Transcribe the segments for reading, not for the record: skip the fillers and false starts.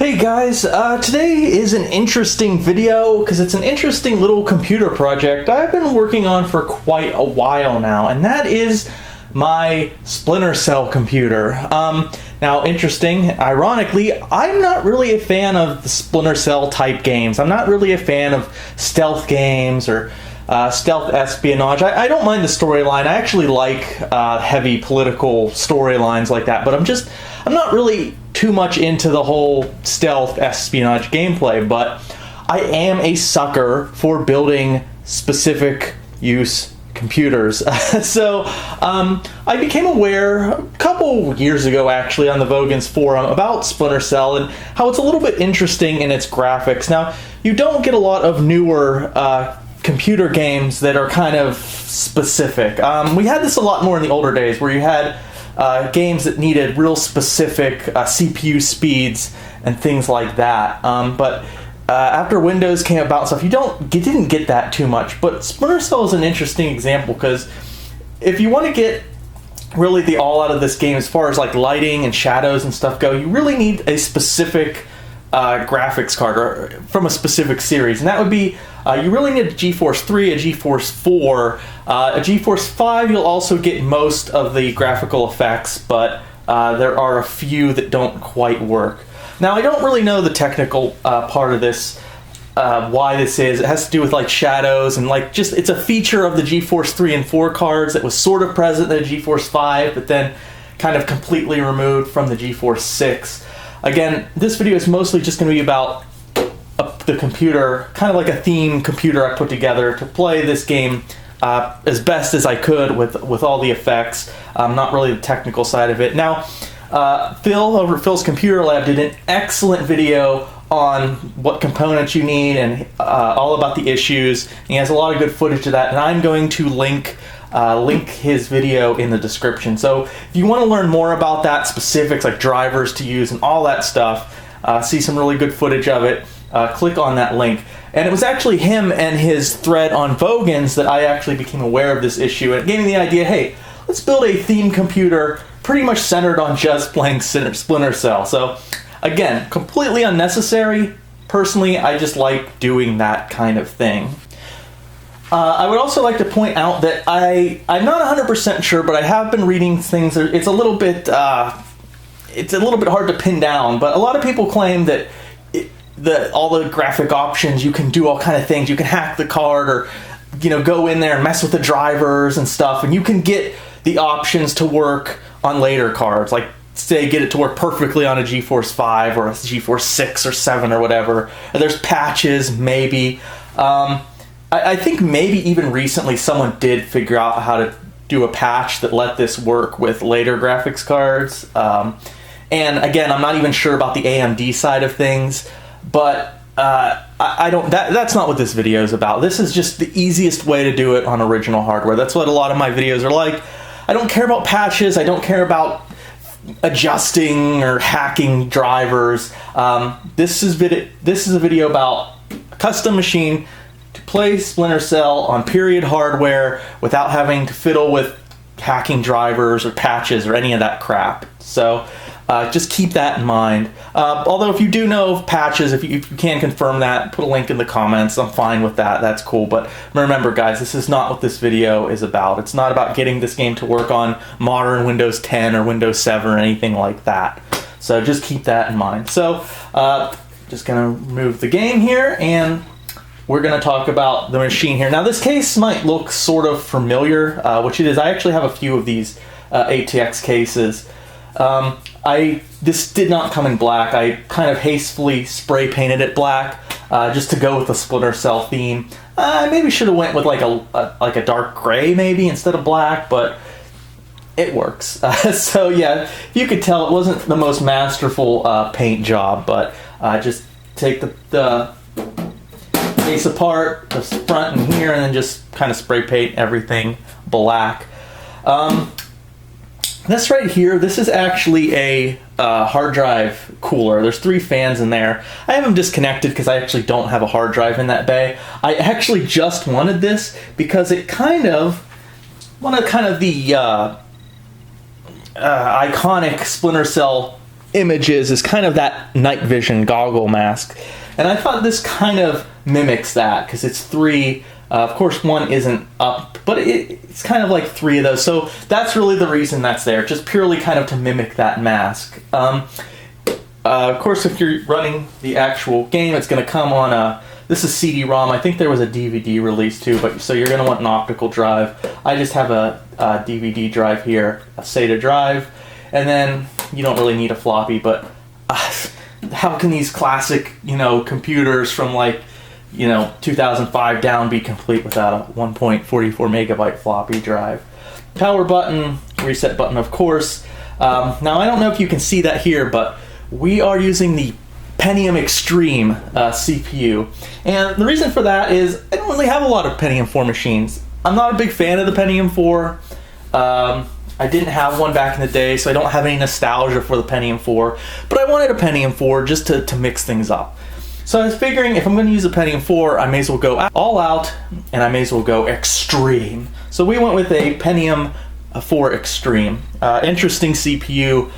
Hey guys, today is an interesting video because it's an interesting little computer project I've been working on for quite a while now, and that is my Splinter Cell computer. Now, interesting, ironically, I'm not really a fan of the Splinter Cell type games. I'm not really a fan of stealth games or stealth espionage. I don't mind the storyline. I actually like heavy political storylines like that, but I'm not really too much into the whole stealth espionage gameplay, but I am a sucker for building specific use computers. So I became aware a couple years ago actually on the Vogans forum about Splinter Cell and how it's a little bit interesting in its graphics. Now, you don't get a lot of newer computer games that are kind of specific. We had this a lot more in the older days where you had games that needed real specific CPU speeds and things like that. But after Windows came about and stuff, you didn't get that too much. But Splinter Cell is an interesting example because if you want to get really the all out of this game as far as like lighting and shadows and stuff go, you really need a specific graphics card or from a specific series, and that would be you really need a GeForce 3, a GeForce 4, a GeForce 5. You'll also get most of the graphical effects, but there are a few that don't quite work. Now, I don't really know the technical part of this, why this is. It has to do with like shadows and like just it's a feature of the GeForce 3 and 4 cards that was sort of present in the GeForce 5, but then kind of completely removed from the GeForce 6. Again, this video is mostly just going to be about the computer, kind of like a theme computer I put together to play this game as best as I could with all the effects, not really the technical side of it. Now, Phil over at Phil's Computer Lab did an excellent video on what components you need and all about the issues. He has a lot of good footage of that, and I'm going to link his video in the description. So if you want to learn more about that, specifics like drivers to use and all that stuff, see some really good footage of it, click on that link. And it was actually him and his thread on Vogans that I actually became aware of this issue, and it gave me the idea, hey, let's build a theme computer pretty much centered on just playing Splinter Cell. So again, completely unnecessary. Personally, I just like doing that kind of thing. I would also like to point out that I'm not 100% sure, but I have been reading things. It's a little bit hard to pin down, but a lot of people claim that all the graphic options, you can do all kind of things. You can hack the card, or go in there and mess with the drivers and stuff, and you can get the options to work on later cards. Like, say, get it to work perfectly on a GeForce 5 or a GeForce 6 or 7 or whatever. And there's patches, maybe. I think maybe even recently someone did figure out how to do a patch that let this work with later graphics cards. And again, I'm not even sure about the AMD side of things, but that's not what this video is about. This is just the easiest way to do it on original hardware. That's what a lot of my videos are like. I don't care about patches. I don't care about adjusting or hacking drivers. This is a video about a custom machine to play Splinter Cell on period hardware without having to fiddle with hacking drivers or patches or any of that crap. So just keep that in mind. Although if you do know of patches, if you can confirm that, put a link in the comments. I'm fine with that. That's cool. But remember, guys, this is not what this video is about. It's not about getting this game to work on modern Windows 10 or Windows 7 or anything like that. So just keep that in mind. So just going to remove the game here, and we're going to talk about the machine here. Now, this case might look sort of familiar, which it is. I actually have a few of these ATX cases. This did not come in black. I kind of hastily spray painted it black just to go with the Splinter Cell theme. I maybe should have went with like a dark gray maybe instead of black, but it works. So yeah, you could tell it wasn't the most masterful paint job, but just take the case apart, the front and here, and then just kind of spray paint everything black. This right here, this is actually a hard drive cooler. There's 3 fans in there. I have them disconnected because I actually don't have a hard drive in that bay. I actually just wanted this because it one of the iconic Splinter Cell images is kind of that night vision goggle mask. And I thought this kind of mimics that because it's three. Of course, one isn't up, but it's kind of like three of those. So that's really the reason that's there, just purely kind of to mimic that mask. Of course, if you're running the actual game, it's going to come on this is CD-ROM. I think there was a DVD release too, but so you're going to want an optical drive. I just have a DVD drive here, a SATA drive, and then you don't really need a floppy, but how can these classic, computers from like, 2005 down be complete without a 1.44 megabyte floppy drive? Power button, reset button, of course. Now I don't know if you can see that here, but we are using the Pentium Extreme CPU. And the reason for that is I don't really have a lot of Pentium 4 machines. I'm not a big fan of the Pentium 4. I didn't have one back in the day, so I don't have any nostalgia for the Pentium 4. But I wanted a Pentium 4 just to mix things up. So I was figuring if I'm going to use a Pentium 4, I may as well go all out, and I may as well go extreme. So we went with a Pentium 4 Extreme. Interesting CPU.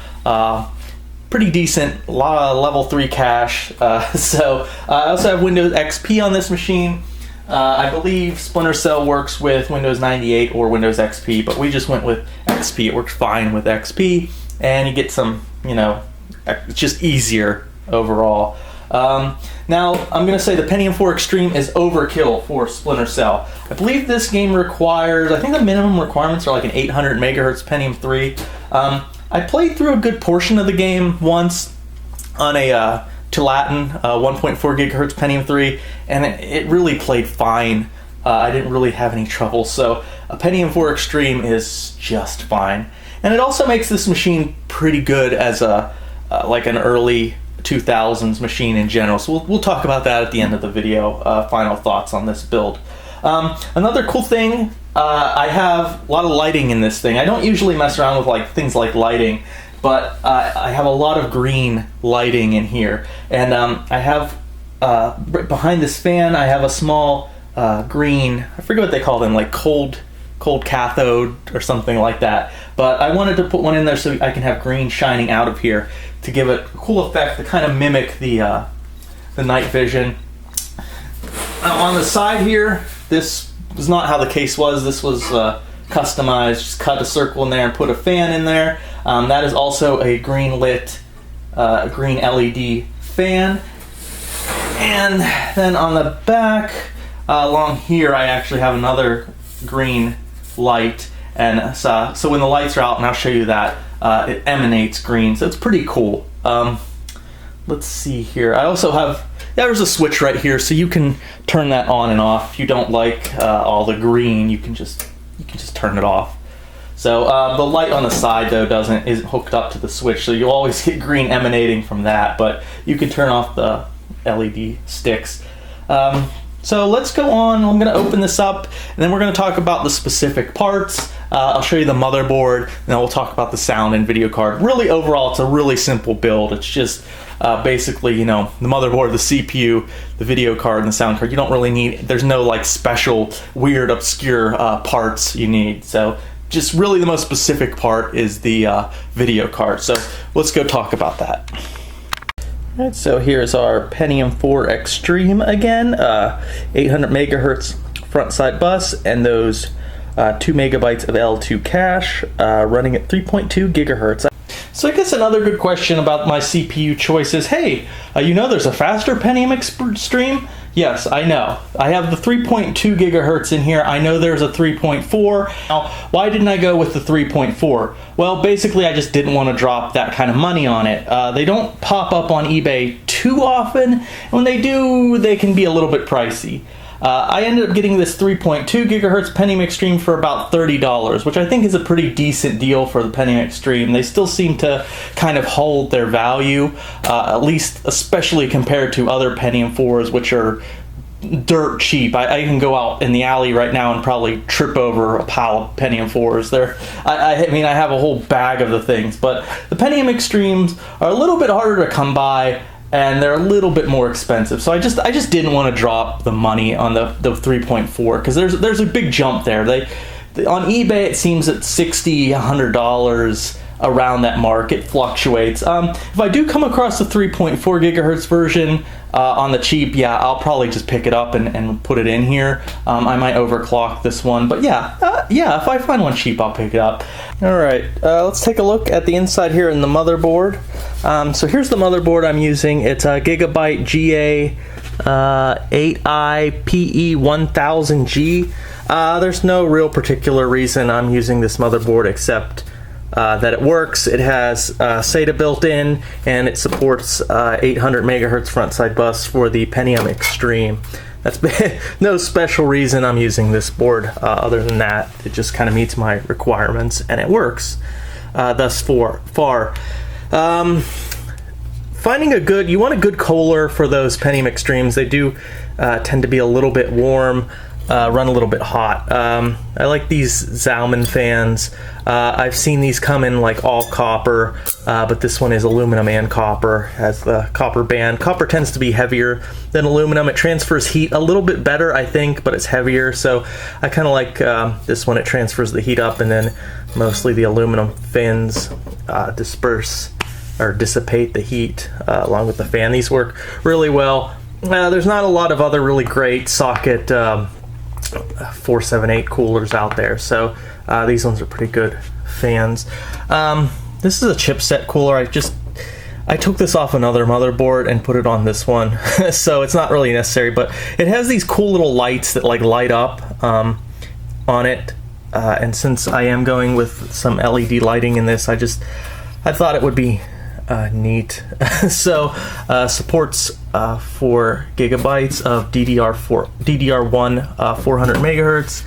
Pretty decent, a lot of level 3 cache. So I also have Windows XP on this machine. I believe Splinter Cell works with Windows 98 or Windows XP, but we just went with XP. It works fine with XP, and you get some, it's just easier overall. Now, I'm going to say the Pentium 4 Extreme is overkill for Splinter Cell. I believe this game requires, I think the minimum requirements are like an 800 megahertz Pentium 3. I played through a good portion of the game once on a Latin 1.4 gigahertz Pentium 3, and it really played fine. I didn't really have any trouble, so a Pentium 4 Extreme is just fine. And it also makes this machine pretty good as like an early 2000s machine in general. So we'll talk about that at the end of the video. Final thoughts on this build. Another cool thing, I have a lot of lighting in this thing. I don't usually mess around with like things like lighting, but I have a lot of green lighting in here. And I have right behind this fan, I have a small green, I forget what they call them, like cold cathode or something like that. But I wanted to put one in there so I can have green shining out of here to give it a cool effect to kind of mimic the night vision. On the side here, this was not how the case was. This was customized. Just cut a circle in there and put a fan in there. That is also a green lit, green LED fan. And then on the back, along here, I actually have another green light. And so when the lights are out, and I'll show you that, it emanates green. So it's pretty cool. Let's see here. I also have, there's a switch right here, so you can turn that on and off. If you don't like all the green, you can just turn it off. So the light on the side though isn't hooked up to the switch, so you'll always get green emanating from that. But you can turn off the LED sticks. So let's go on. I'm going to open this up, and then we're going to talk about the specific parts. I'll show you the motherboard, and then we'll talk about the sound and video card. Really, overall, it's a really simple build. It's just basically, the motherboard, the CPU, the video card, and the sound card. You don't really need, there's no like special, weird, obscure parts you need. So just really the most specific part is the video card. So let's go talk about that. Alright, so here's our Pentium 4 Extreme again, 800 megahertz front side bus, and those 2 megabytes of L2 cache, running at 3.2 gigahertz. So I guess another good question about my CPU choice is, hey, there's a faster Pentium Extreme? Yes, I know. I have the 3.2 gigahertz in here. I know there's a 3.4. Now, why didn't I go with the 3.4? Well, basically, I just didn't want to drop that kind of money on it. They don't pop up on eBay too often. When they do, they can be a little bit pricey. I ended up getting this 3.2 gigahertz Pentium Extreme for about $30, which I think is a pretty decent deal for the Pentium Extreme. They still seem to kind of hold their value, at least especially compared to other Pentium 4s, which are dirt cheap. I can go out in the alley right now and probably trip over a pile of Pentium 4s. I mean, I have a whole bag of the things, but the Pentium Extremes are a little bit harder to come by, and they're a little bit more expensive. So I just didn't want to drop the money on the 3.4 because there's a big jump there. On eBay it seems at $60, $100. around that mark. It fluctuates. If I do come across the 3.4 gigahertz version on the cheap, yeah, I'll probably just pick it up and put it in here. I might overclock this one, but yeah, if I find one cheap, I'll pick it up. All right, let's take a look at the inside here in the motherboard. So here's the motherboard I'm using. It's a Gigabyte GA 8i PE 1000G. There's no real particular reason I'm using this motherboard except that it works. It has SATA built in, and it supports 800 megahertz front side bus for the Pentium Extreme. That's no special reason I'm using this board other than that. It just kind of meets my requirements, and it works thus far. Finding you want a good cooler for those Pentium Extremes. They do tend to be a little bit warm, run a little bit hot. I like these Zalman fans. I've seen these come in like all copper, but this one is aluminum and copper, has the copper band. Copper tends to be heavier than aluminum. It transfers heat a little bit better, I think, but it's heavier, so I kind of like this one. It transfers the heat up, and then mostly the aluminum fins disperse or dissipate the heat along with the fan. These work really well. There's not a lot of other really great socket 478 coolers out there, so these ones are pretty good fans. This is a chipset cooler. I took this off another motherboard and put it on this one, so it's not really necessary, but it has these cool little lights that like light up on it, and since I am going with some LED lighting in this, I thought it would be neat. So supports 4 gigabytes of DDR1 400 megahertz.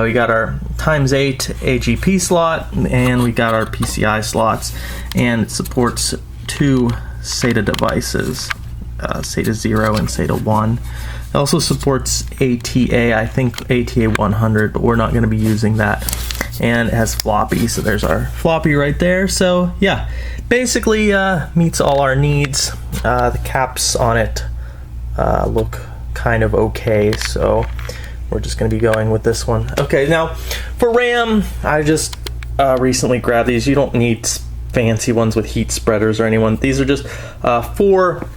We got our x8 AGP slot, and we got our PCI slots, and it supports 2 SATA devices, SATA 0 and SATA 1. It also supports ATA, I think ATA 100, but we're not going to be using that. And it has floppy, so there's our floppy right there. So yeah, basically meets all our needs. The caps on it look kind of okay, so we're just going to be going with this one. Okay, now for RAM, I just recently grabbed these. You don't need fancy ones with heat spreaders or anyone. These are just 4 1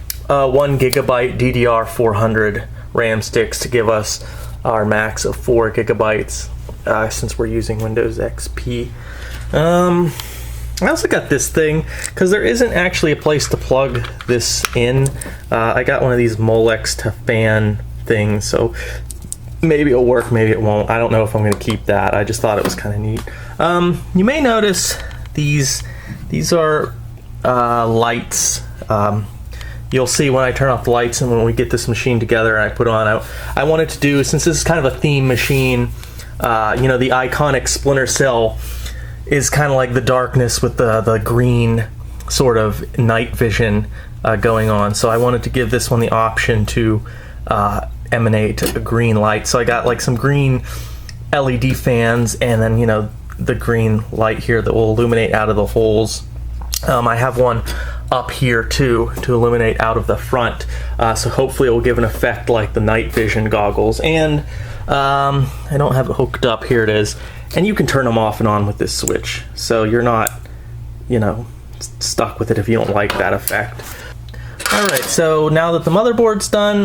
gigabyte DDR400 RAM sticks to give us our max of 4 gigabytes. Since we're using Windows XP. I also got this thing because there isn't actually a place to plug this in. I got one of these Molex to fan things, so maybe it'll work, maybe it won't. I don't know if I'm going to keep that. I just thought it was kind of neat. You may notice these are lights. You'll see when I turn off the lights and when we get this machine together and I put on, I wanted to do, since this is kind of a theme machine, you know, the iconic Splinter Cell is kind of like the darkness with the green sort of night vision going on. So I wanted to give this one the option to emanate a green light. So I got like some green LED fans, and then, you know, the green light here that will illuminate out of the holes. I have one up here too to illuminate out of the front. So hopefully it will give an effect like the night vision goggles. And I don't have it hooked up. Here it is, and you can turn them off and on with this switch, so you're not, you know, stuck with it if you don't like that effect. Alright, so now that the motherboard's done,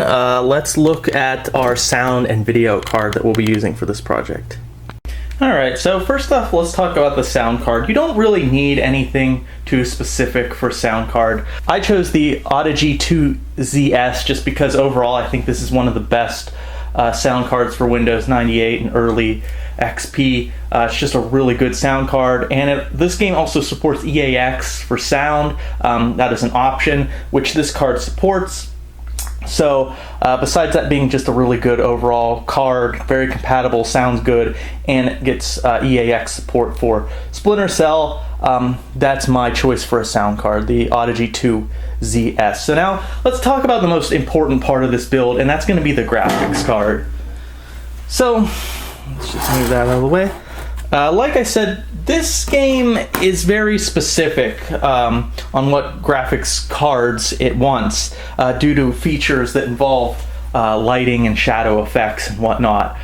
let's look at our sound and video card that we'll be using for this project. Alright, so first off, let's talk about the sound card. You don't really need anything too specific for sound card. I chose the Audigy 2ZS just because overall I think this is one of the best sound cards for Windows 98 and early XP. It's just a really good sound card, and this game also supports EAX for sound. That is an option which this card supports. So besides that being just a really good overall card, very compatible, sounds good, and it gets EAX support for Splinter Cell, that's my choice for a sound card, the Audigy 2ZS. So now let's talk about the most important part of this build, and that's going to be the graphics card. So let's just move that out of the way. Like I said, this game is very specific on what graphics cards it wants due to features that involve lighting and shadow effects and whatnot.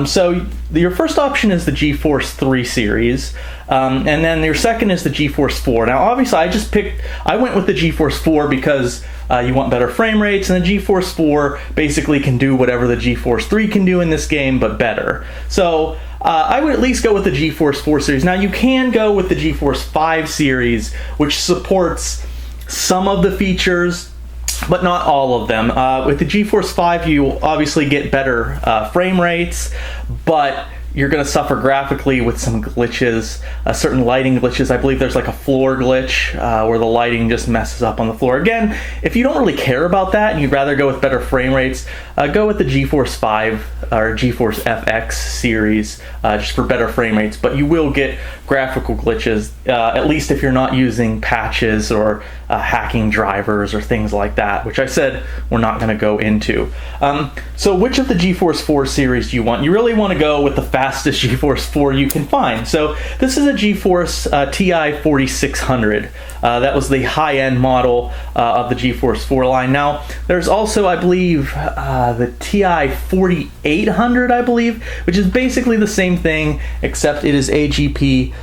So your first option is the GeForce 3 series, and then your second is the GeForce 4. Now obviously I went with the GeForce 4 because you want better frame rates, and the GeForce 4 basically can do whatever the GeForce 3 can do in this game, but better. So I would at least go with the GeForce 4 series. Now you can go with the GeForce 5 series, which supports some of the features, but not all of them. With the GeForce 5, you obviously get better frame rates, but you're going to suffer graphically with some glitches, certain lighting glitches. I believe there's like a floor glitch where the lighting just messes up on the floor. Again, if you don't really care about that and you'd rather go with better frame rates, go with the GeForce 5 or GeForce FX series just for better frame rates, but you will get graphical glitches, at least if you're not using patches or hacking drivers or things like that, which I said we're not going to go into. So which of the GeForce 4 series do you want? You really want to go with the fastest GeForce 4 you can find. So this is a GeForce TI 4600. That was the high-end model of the GeForce 4 line. Now there's also, I believe, the TI 4800, I believe, which is basically the same thing, except it is AGP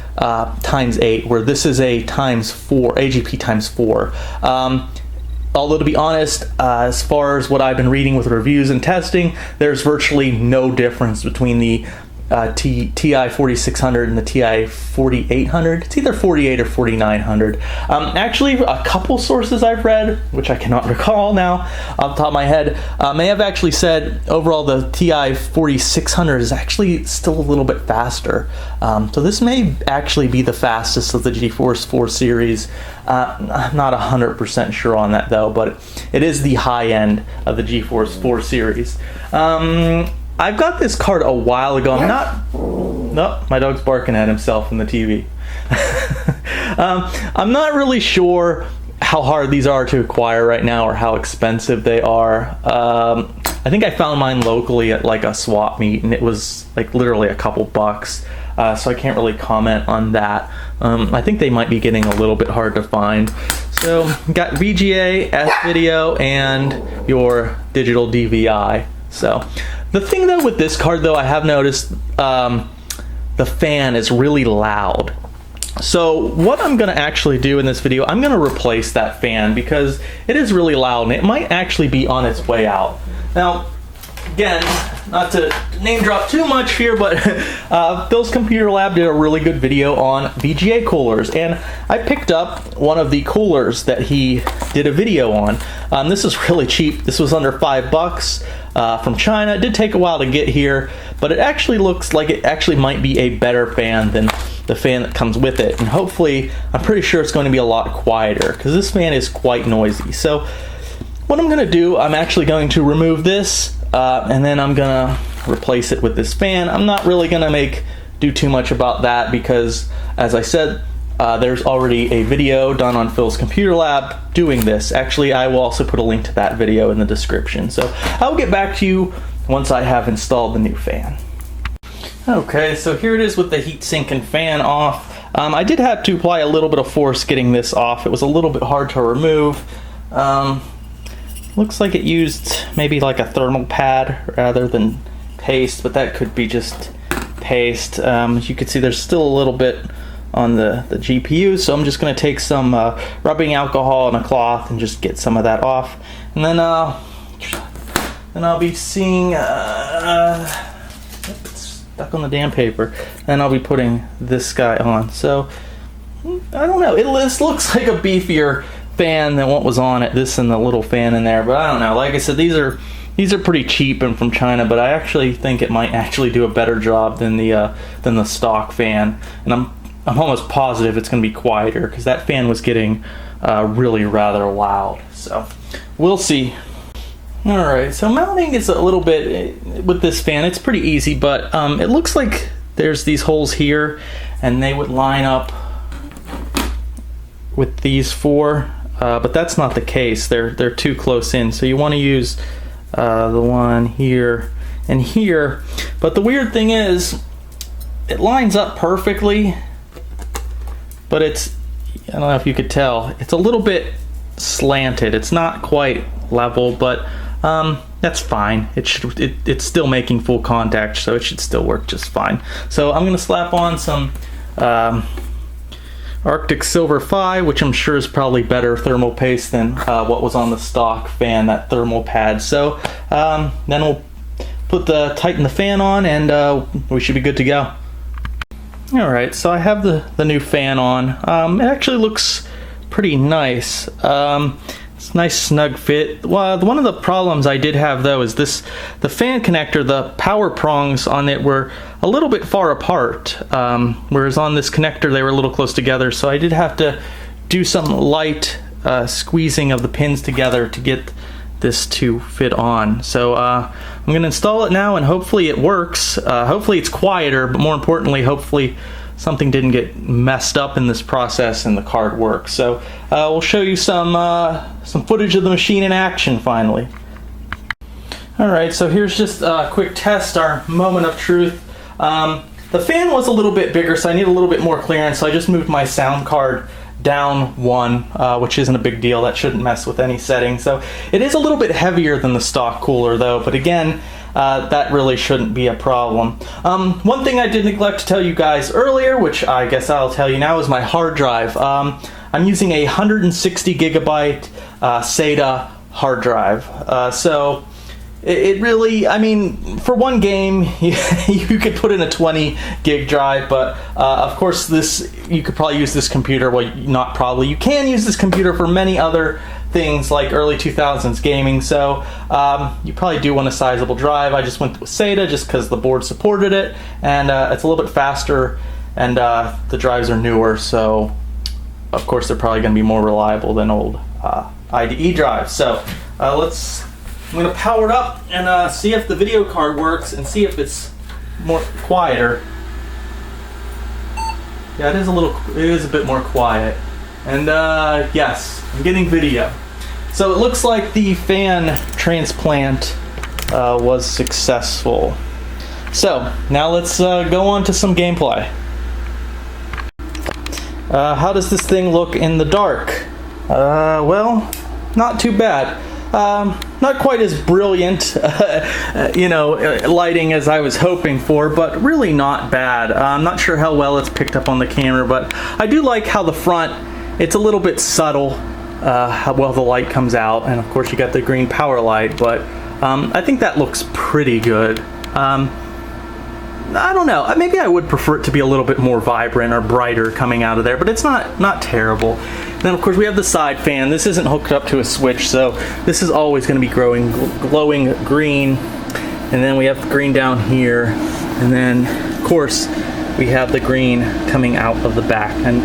times 8, where this is a times 4, AGP times 4. Although to be honest, as far as what I've been reading with reviews and testing, there's virtually no difference between the TI 4600 and the TI 4800. It's either 48 or 4900. Actually, a couple sources I've read, which I cannot recall now off the top of my head, may have actually said overall the TI 4600 is actually still a little bit faster. So this may actually be the fastest of the GeForce 4 series. I'm not 100% sure on that though, but it is the high end of the GeForce 4 series. I've got this card a while ago. Nope, my dog's barking at himself in the TV. I'm not really sure how hard these are to acquire right now or how expensive they are. I think I found mine locally at like a swap meet, and it was like literally a couple bucks. So I can't really comment on that. I think they might be getting a little bit hard to find. So got VGA, S-Video, and your digital DVI. So the thing though with this card though, I have noticed the fan is really loud. So what I'm going to actually do in this video, I'm going to replace that fan because it is really loud and it might actually be on its way out. Now, again, not to name drop too much here, but Phil's Computer Lab did a really good video on VGA coolers, and I picked up one of the coolers that he did a video on. This is really cheap. This was under $5 from China. It did take a while to get here, but it actually looks like it actually might be a better fan than the fan that comes with it, and hopefully I'm pretty sure it's going to be a lot quieter because this fan is quite noisy. So what I'm going to do, I'm actually going to remove this and then I'm gonna replace it with this fan. I'm not really gonna do too much about that because, as I said, there's already a video done on Phil's Computer Lab doing this. Actually, I will also put a link to that video in the description. So I'll get back to you once I have installed the new fan. Okay, so here it is with the heatsink and fan off. I did have to apply a little bit of force getting this off. It was a little bit hard to remove. Looks like it used maybe like a thermal pad rather than paste, but that could be just paste. As you can see, there's still a little bit on the GPU, so I'm just going to take some rubbing alcohol and a cloth and just get some of that off. And then I'll be seeing it's stuck on the damn paper. And I'll be putting this guy on. So I don't know. This looks like a beefier fan than what was on it. This and the little fan in there, but I don't know. Like I said, these are pretty cheap and from China, but I actually think it might actually do a better job than the stock fan. And I'm almost positive it's going to be quieter because that fan was getting really rather loud. So we'll see. All right, so mounting is a little bit with this fan. It's pretty easy, but it looks like there's these holes here, and they would line up with these four. But that's not the case. They're too close in, so you want to use the one here and here. But the weird thing is, it lines up perfectly, but it's, I don't know if you could tell, it's a little bit slanted. It's not quite level, but that's fine. It's still making full contact, so it should still work just fine. So I'm going to slap on some Arctic Silver Phi, which I'm sure is probably better thermal paste than what was on the stock fan, that thermal pad. So then we'll tighten the fan on, and we should be good to go. Alright, so I have the new fan on. It actually looks pretty nice. It's a nice snug fit. Well, one of the problems I did have though is the fan connector, the power prongs on it were a little bit far apart, whereas on this connector they were a little close together, so I did have to do some light squeezing of the pins together to get this to fit on. So I'm going to install it now, and hopefully it works. Hopefully it's quieter, but more importantly, hopefully something didn't get messed up in this process and the card works. So we'll show you some footage of the machine in action finally. Alright, so here's just a quick test, our moment of truth. The fan was a little bit bigger, so I need a little bit more clearance, so I just moved my sound card down one, which isn't a big deal. That shouldn't mess with any settings. So it is a little bit heavier than the stock cooler though, but again, that really shouldn't be a problem. One thing I did neglect to tell you guys earlier, which I guess I'll tell you now, is my hard drive. I'm using a 160 gigabyte SATA hard drive. So it really, I mean, for one game, you could put in a 20 gig drive, but of course you could probably use this computer, well, not probably, you can use this computer for many other things like early 2000s gaming, so you probably do want a sizable drive. I just went with SATA just because the board supported it, and it's a little bit faster, and the drives are newer, so of course they're probably going to be more reliable than old IDE drives. So I'm going to power it up and see if the video card works and see if it's more quieter. Yeah, it is a bit more quiet. And yes, I'm getting video. So it looks like the fan transplant was successful. So now let's go on to some gameplay. How does this thing look in the dark? Well, not too bad. Not quite as brilliant, lighting as I was hoping for, but really not bad. I'm not sure how well it's picked up on the camera, but I do like how the front, it's a little bit subtle, how well the light comes out, and of course you got the green power light, but I think that looks pretty good. I don't know, maybe I would prefer it to be a little bit more vibrant or brighter coming out of there, but it's not terrible. Then of course we have the side fan. This isn't hooked up to a switch, so this is always going to be glowing green. And then we have the green down here, and then of course we have the green coming out of the back. And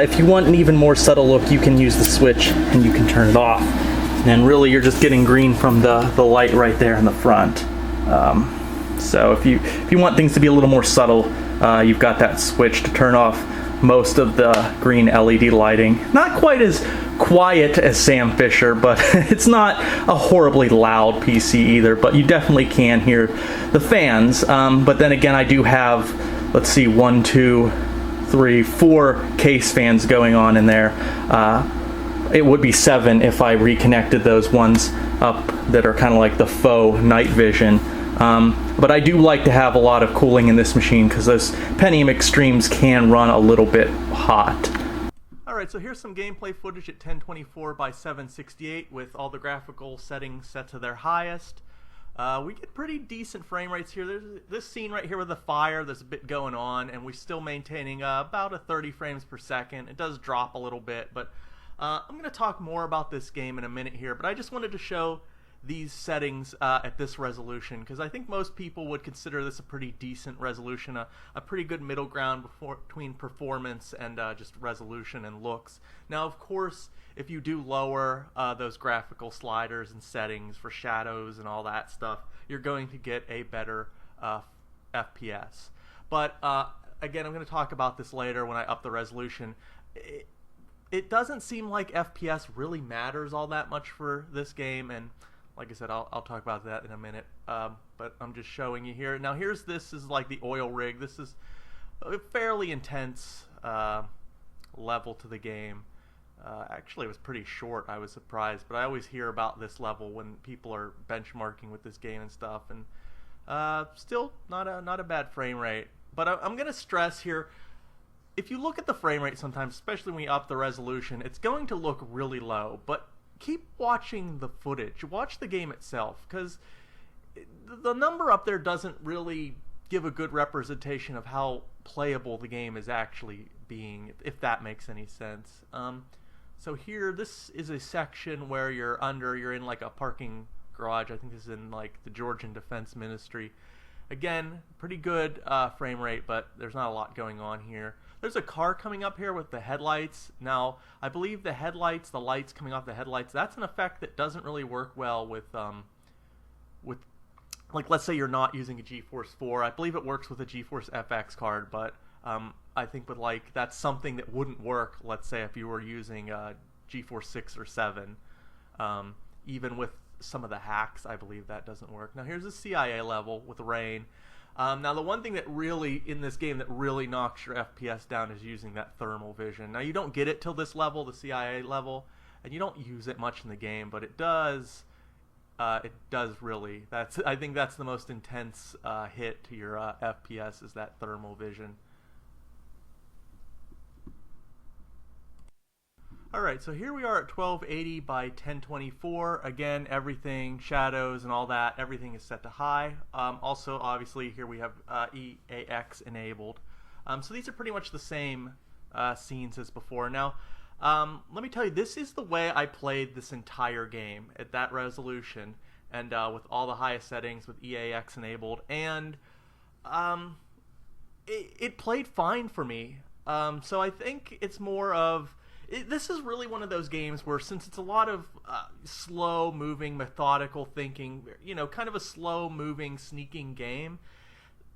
if you want an even more subtle look, you can use the switch and you can turn it off. And really you're just getting green from the light right there in the front. So if you want things to be a little more subtle, you've got that switch to turn off most of the green LED lighting. Not quite as quiet as Sam Fisher, but it's not a horribly loud PC either, but you definitely can hear the fans. But then again, I do have, let's see, 1, 2, 3, 4 case fans going on in there. It would be 7 if I reconnected those ones up that are kind of like the faux night vision. But I do like to have a lot of cooling in this machine because those Pentium Extremes can run a little bit hot. Alright, so here's some gameplay footage at 1024 by 768 with all the graphical settings set to their highest. We get pretty decent frame rates here. There's this scene right here with the fire, there's a bit going on, and we're still maintaining about a 30 frames per second. It does drop a little bit, but I'm going to talk more about this game in a minute here, but I just wanted to show these settings at this resolution because I think most people would consider this a pretty decent resolution, a pretty good middle ground between performance and just resolution and looks. Now of course if you do lower those graphical sliders and settings for shadows and all that stuff, you're going to get a better FPS. But again, I'm going to talk about this later when I up the resolution. It doesn't seem like FPS really matters all that much for this game, and like I said, I'll talk about that in a minute, but I'm just showing you here. Now this is like the oil rig. This is a fairly intense level to the game. Actually, it was pretty short. I was surprised, but I always hear about this level when people are benchmarking with this game and stuff, and still not a bad frame rate. But I'm gonna stress here, if you look at the frame rate sometimes, especially when you up the resolution, it's going to look really low. But keep watching the footage. Watch the game itself, because the number up there doesn't really give a good representation of how playable the game is actually being, if that makes any sense. So here, this is a section where you're in like a parking garage. I think this is in like the Georgian Defense Ministry. Again, pretty good frame rate, but there's not a lot going on here. There's a car coming up here with the headlights. Now, I believe the headlights, the lights coming off the headlights, that's an effect that doesn't really work well with like, let's say you're not using a GeForce 4. I believe it works with a GeForce FX card, but I think with like that's something that wouldn't work, let's say, if you were using a GeForce 6 or 7. Even with some of the hacks, I believe that doesn't work. Now here's the CIA level with rain. Now the one thing that really, in this game, that really knocks your FPS down is using that thermal vision. Now you don't get it till this level, the CIA level, and you don't use it much in the game, but it does. It does really. I think that's the most intense hit to your FPS, is that thermal vision. Alright, so here we are at 1280 by 1024. Again, everything, shadows and all that, everything is set to high. Also, obviously, here we have EAX enabled. So these are pretty much the same scenes as before. Now, let me tell you, this is the way I played this entire game at that resolution, and with all the highest settings, with EAX enabled, and it played fine for me. So I think it's more of... This is really one of those games where, since it's a lot of slow-moving, methodical thinking, you know, kind of a slow-moving, sneaking game,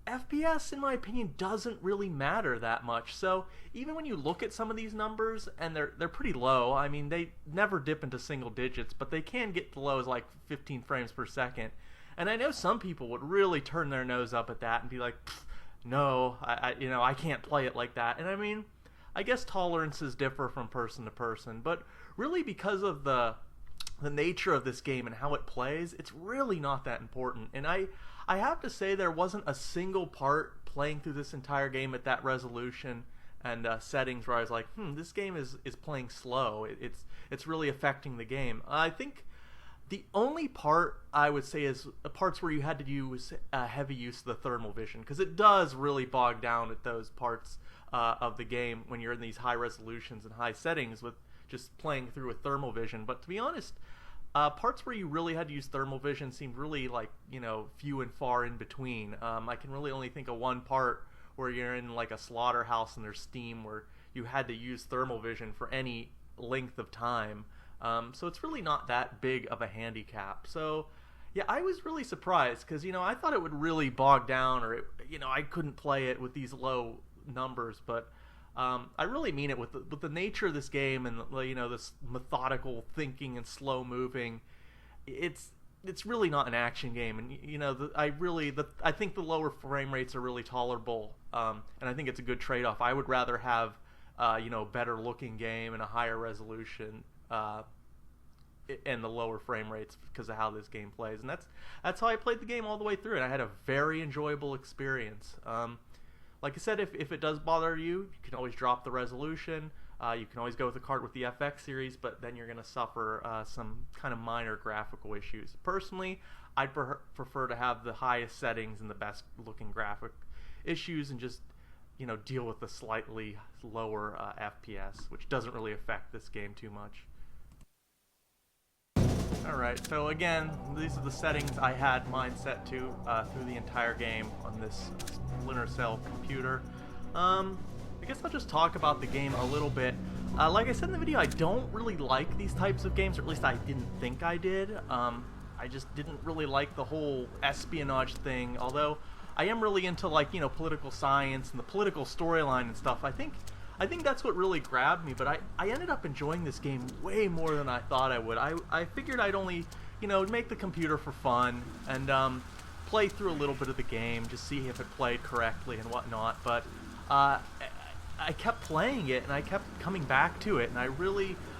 FPS, in my opinion, doesn't really matter that much. So even when you look at some of these numbers, and they're pretty low, I mean, they never dip into single digits, but they can get to low as like 15 frames per second. And I know some people would really turn their nose up at that and be like, no, I can't play it like that. And I mean, I guess tolerances differ from person to person, but really, because of the nature of this game and how it plays, it's really not that important. And I have to say, there wasn't a single part playing through this entire game at that resolution and settings where I was like, this game is playing slow. It's really affecting the game. I think the only part I would say is the parts where you had to use heavy use of the thermal vision, because it does really bog down at those parts of the game when you're in these high resolutions and high settings with just playing through with thermal vision. But to be honest, parts where you really had to use thermal vision seemed really, like, few and far in between. I can really only think of one part where you're in like a slaughterhouse and there's steam, where you had to use thermal vision for any length of time. So it's really not that big of a handicap. So yeah, I was really surprised, because I thought it would really bog down, or I couldn't play it with these low numbers. But I really mean it, with the nature of this game and this methodical thinking and slow moving. It's really not an action game, and I think the lower frame rates are really tolerable, and I think it's a good trade-off. I would rather have better looking game and a higher resolution and the lower frame rates, because of how this game plays. And that's how I played the game all the way through, and I had a very enjoyable experience. Like I said, if it does bother you, you can always drop the resolution. You can always go with the card with the FX series, but then you're going to suffer some kind of minor graphical issues. Personally, I'd prefer to have the highest settings and the best looking graphic issues, and just deal with the slightly lower FPS, which doesn't really affect this game too much. Alright, so again, these are the settings I had mine set to through the entire game on this Splinter Cell computer. I guess I'll just talk about the game a little bit. Like I said in the video, I don't really like these types of games, or at least I didn't think I did. I just didn't really like the whole espionage thing, although I am really into, like, political science and the political storyline and stuff. I think that's what really grabbed me, but I ended up enjoying this game way more than I thought I would. I figured I'd only, make the computer for fun and play through a little bit of the game, just see if it played correctly and whatnot, but I kept playing it, and I kept coming back to it, and I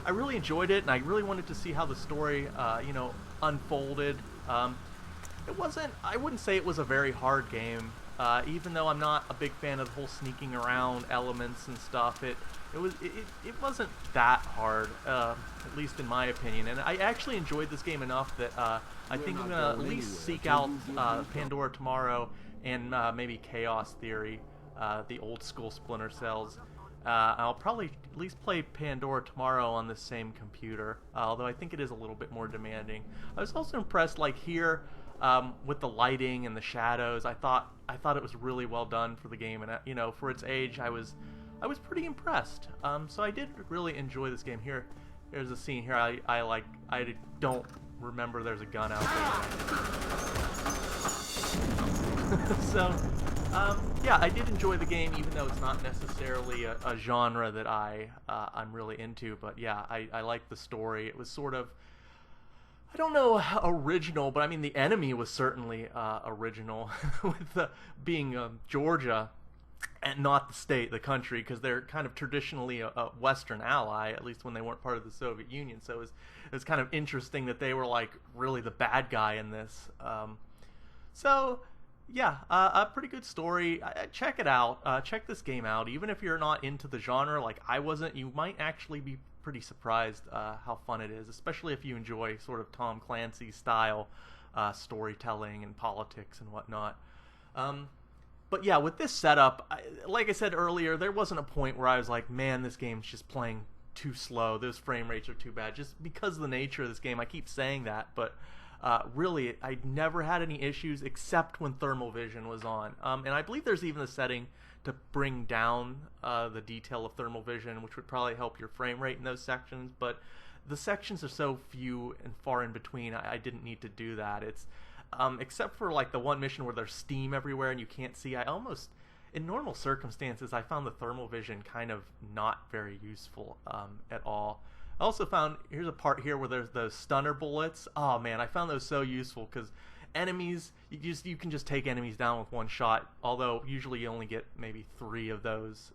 I really enjoyed it, and I really wanted to see how the story, you know, unfolded. It wasn't, I wouldn't say it was a very hard game, even though I'm not a big fan of the whole sneaking around elements and stuff. It wasn't that hard, at least in my opinion, and I actually enjoyed this game enough that I think I'm gonna at least seek out Pandora tomorrow and maybe Chaos Theory, the old school Splinter Cells. I'll probably at least play Pandora tomorrow on the same computer, although I think it is a little bit more demanding. I was also impressed, like here, with the lighting and the shadows. I thought it was really well done for the game, and you know, for its age, I was pretty impressed. So I did really enjoy this game. Here's a scene here. I don't remember there's a gun out there. So yeah, I did enjoy the game, even though it's not necessarily a genre that I'm really into. But yeah, I liked the story. It was sort of, I don't know, original, but I mean the enemy was certainly original with being Georgia and not the state, the country, because they're kind of traditionally a Western ally, at least when they weren't part of the Soviet Union. So it was kind of interesting that they were like really the bad guy in this. So yeah, a pretty good story. Check it out. Check this game out. Even if you're not into the genre like I wasn't, you might actually be pretty surprised how fun it is, especially if you enjoy sort of Tom Clancy style storytelling and politics and whatnot. But yeah, with this setup, like I said earlier, there wasn't a point where I was like, man, this game's just playing too slow. Those frame rates are too bad. Just because of the nature of this game, I keep saying that, but really, I never had any issues except when thermal vision was on. And I believe there's even a setting to bring down the detail of thermal vision, which would probably help your frame rate in those sections. But the sections are so few and far in between, I didn't need to do that. It's except for like the one mission where there's steam everywhere and you can't see. I almost, in normal circumstances, I found the thermal vision kind of not very useful at all. I also found, here's a part here where there's those stunner bullets. Oh man, I found those so useful because enemies, you can just take enemies down with one shot, although usually you only get maybe 3 of those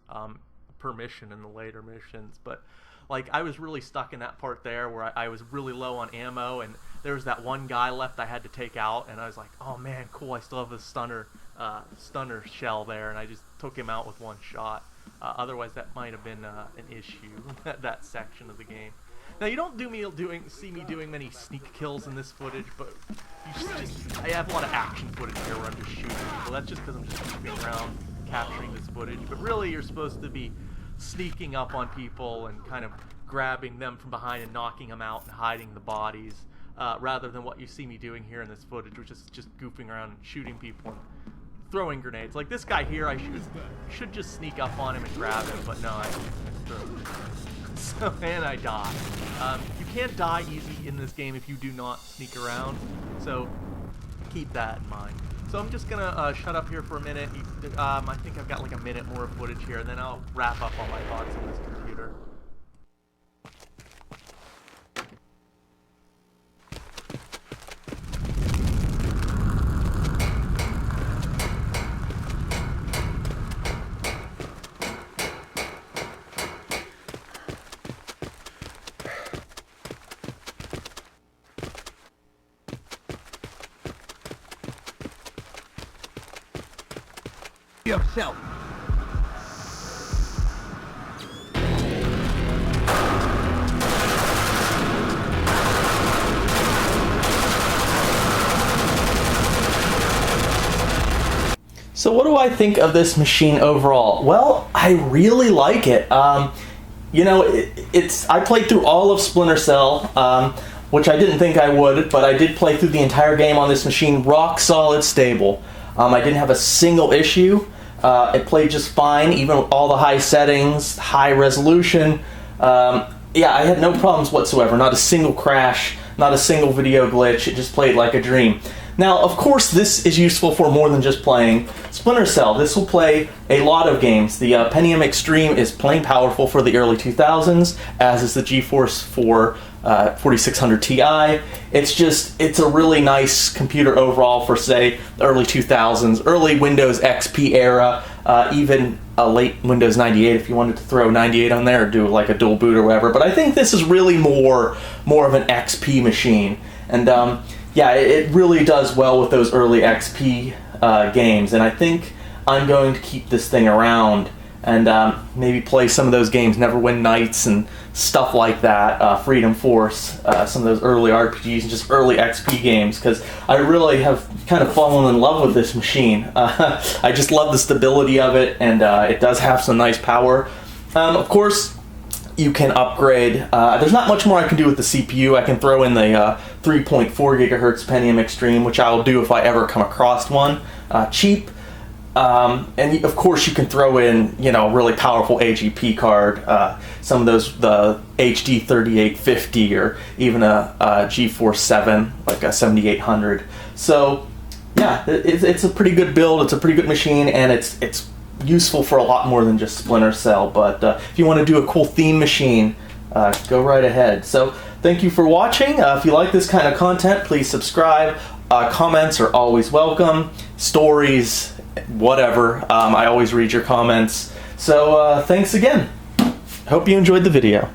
per mission in the later missions. But like, I was really stuck in that part there where I was really low on ammo, and there was that one guy left I had to take out, and I was like, oh man, cool, I still have this stunner shell there, and I just took him out with one shot. Otherwise, that might have been an issue, that section of the game. Now, you don't see me doing many sneak kills in this footage, but I have a lot of action footage here where I'm just shooting people. That's just because I'm just sneaking around capturing this footage. But really, you're supposed to be sneaking up on people and kind of grabbing them from behind and knocking them out and hiding the bodies, rather than what you see me doing here in this footage, which is just goofing around and shooting people and throwing grenades. Like this guy here, I should just sneak up on him and grab him, but no, I so, and I die. You can't die easy in this game if you do not sneak around, so keep that in mind. So I'm just gonna shut up here for a minute. I think I've got like a minute more of footage here, and then I'll wrap up all my thoughts on this computer. Yourself. So what do I think of this machine overall? Well, I really like it. You know, I played through all of Splinter Cell, which I didn't think I would, but I did play through the entire game on this machine, rock solid stable. I didn't have a single issue. It played just fine, even with all the high settings, high resolution. Yeah, I had no problems whatsoever. Not a single crash, not a single video glitch. It just played like a dream. Now, of course, this is useful for more than just playing Splinter Cell. This will play a lot of games. The Pentium Extreme is plain powerful for the early 2000s, as is the GeForce for 4600 Ti. It's a really nice computer overall for, say, the early 2000s, early Windows XP era, even a late Windows 98 if you wanted to throw 98 on there or do like a dual boot or whatever. But I think this is really more of an XP machine. And yeah, it really does well with those early XP games. And I think I'm going to keep this thing around and maybe play some of those games, Neverwin Nights and stuff like that, Freedom Force, some of those early RPGs and just early XP games, because I really have kind of fallen in love with this machine. I just love the stability of it, and it does have some nice power. Of course, you can upgrade. There's not much more I can do with the CPU. I can throw in the 3.4 gigahertz Pentium Extreme, which I'll do if I ever come across one. Cheap. And of course you can throw in, you know, a really powerful AGP card, some of those, the HD 3850 or even a GeForce 7, like a 7800. So yeah, it's a pretty good build, it's a pretty good machine, and it's useful for a lot more than just Splinter Cell. But if you want to do a cool theme machine, go right ahead. So thank you for watching. If you like this kind of content, please subscribe. Comments are always welcome. Stories, whatever. I always read your comments. So thanks again. Hope you enjoyed the video.